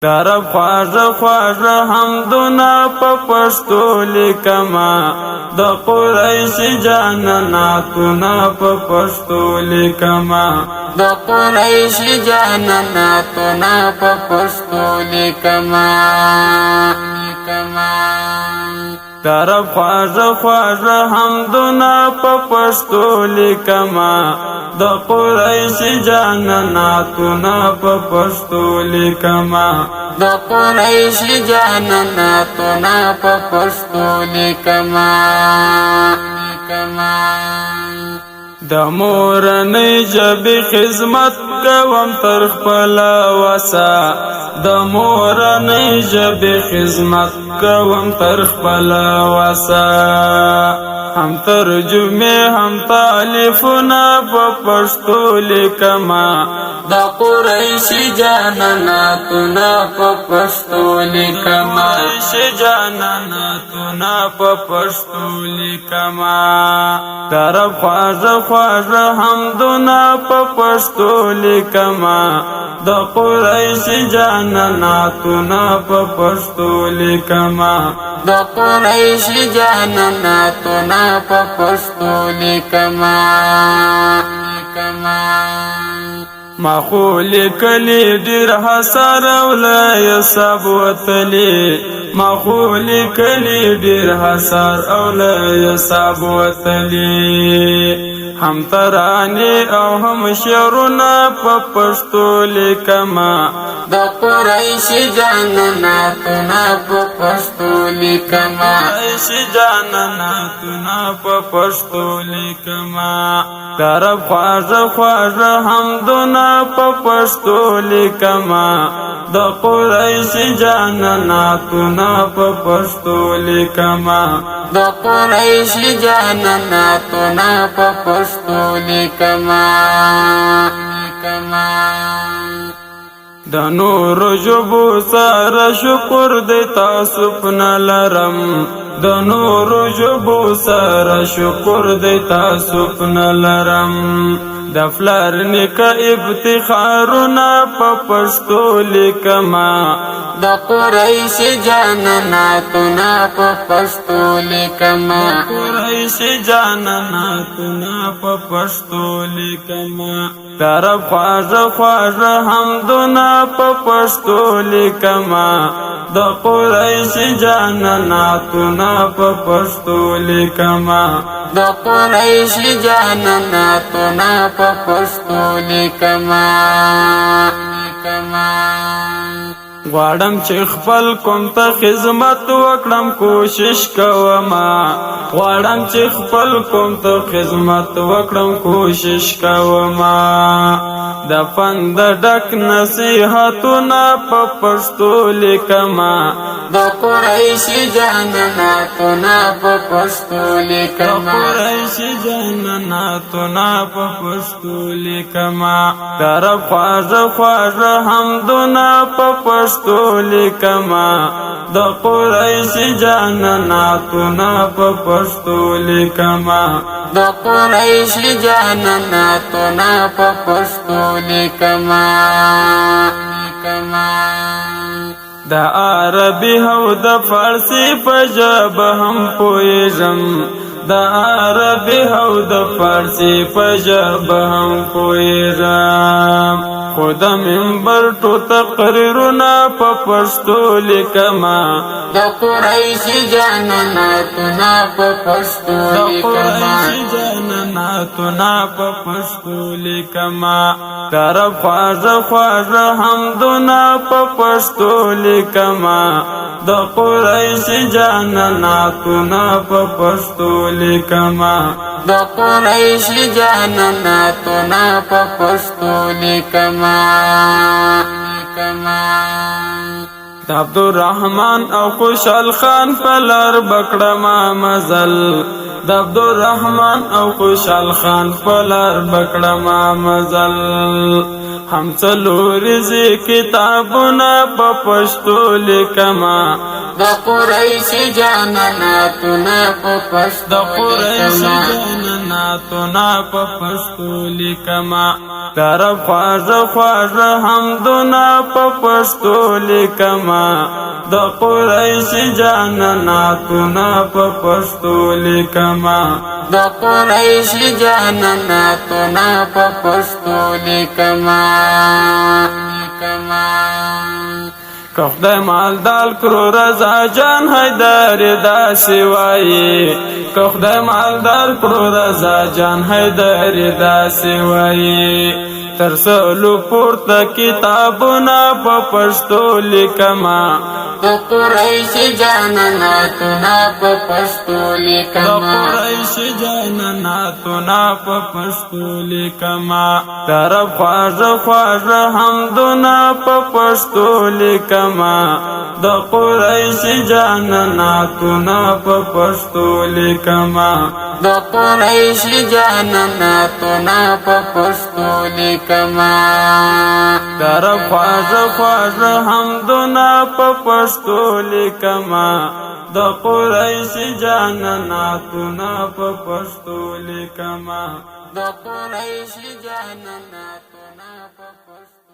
طرف خواږه حمدونه په پښتو لیکما د قریش جاناناتونه په پښتو لیکما د قریش جاناناتونه په پښتو لیکما طرف خواږه حمدونه په پښتو لیکما د قریش جاناناتونه په پښتو لیکما د قریش جاناناتونه په پښتو لیکما د مورنۍ ژبې خدمت کوم تر خپل وسه د مورنۍ ژبې خدمت کوم تر خپل وسه هم ترجمه هم تالیفونه په پښتو لیکما د قریش جاناناتونه په پښتو لیکما جاناناتونه په پښتو لیکما طرف خواږه حمدونه په پښتو لیکما د قریش جاناناتونه په پښتو لیکما د قریش جاناناتونه په پښتو لیکما ما خو لیکلی ډیر حسار اولای سب وتلی ما خو لیکلی ډیر حسار اولای سب وتلی هم ترانه او هم شعرونه په پښتو لیکما د قریش جاناناتونه په پښتو لیکما قریش جاناناتونه په پښتو لیکما طرف خواږه حمدونه په پښتو لیکما د قریش جاناناتونه په پښتو لیکما د قریش جاناناتونه په پښتو لیکما د نور ژبو سره شکر د تاسو نه لرم د نور ژبو سره شکر د تاسو نه لرم د فلر نیکه افتخارونه په پښتو لیکما د قریش جاناناتونه په پښتو لیکما قریش جاناناتونه په پښتو لیکما طرف خواږه حمدونه په پښتو لیکما د قریش جاناناتونه په پښتو لیکما د قریش جاناناتونه په پښتو لیکما غواړم چې خپل قوم ته خدمت وکړم کوشش کوم غواړم چې خپل قوم ته خدمت وکړم کوشش کوم د فند ډک نصیحتونه په پښتو لیکما د قریش جاناناتونه په پښتو لیکما قریش جاناناتونه په پښتو لیکما طرف خواږه حمدونه په پښتو لیکما د قریش جاناناتونه په پښتو لیکما د قریش جاناناتونه په پښتو لیکما د عربي او د فارسي په ژبه هم پوهېږم د عربي او د فارسي په ژبه هم پوهېږم خو د منبر ټول تقریرونه په پښتو لیکما د قریش جاناناتونه په پښتو لیکما جاناناتونه په پښتو لیکما طرف خواږه حمدونه په پښتو لیکما د قریش جاناناتونه په پښتو لیکما د قریش جاناناتونه په پښتو لیکما د عبدالرحمن او خوشحال خان په لار بکړما مزل د عبدالرحمن او خوشحال خان په لار بکړما مزل هم څلورزي کتابونه په پښتو لیکما د قریش جاناناتونه په پښتو د قریش لیکما جاناناتنا په پښتو لیکما طرف خواږه خواږه حمدنا په پښتو لیکما د قریش جاناناتنا په پښتو لیکما د قریش جاناناتنا په پښتو لیکما که خدای مالدار کړو رضا جان حیدر داسې وایي که خدای مالدار کړو رضا جان حیدر داسې وایي تر سلو پورته کتابونه په پښتو لیکما د قریش جاناناتنا په پښتو د لیکما قریش جاناناتنا په پښتو لیکما طرف خواږه خواږه حمدونه په پښتو لیکما د قریش جاناناتنا په پښتو لیکما د قریش جاناناتنا په پښتو لیکما طرف خواږه خواږه حمدونه په پښتو لیکما د قریش جاناناتنا په پښتو لیکما د قریش جاناناتنا په پښتو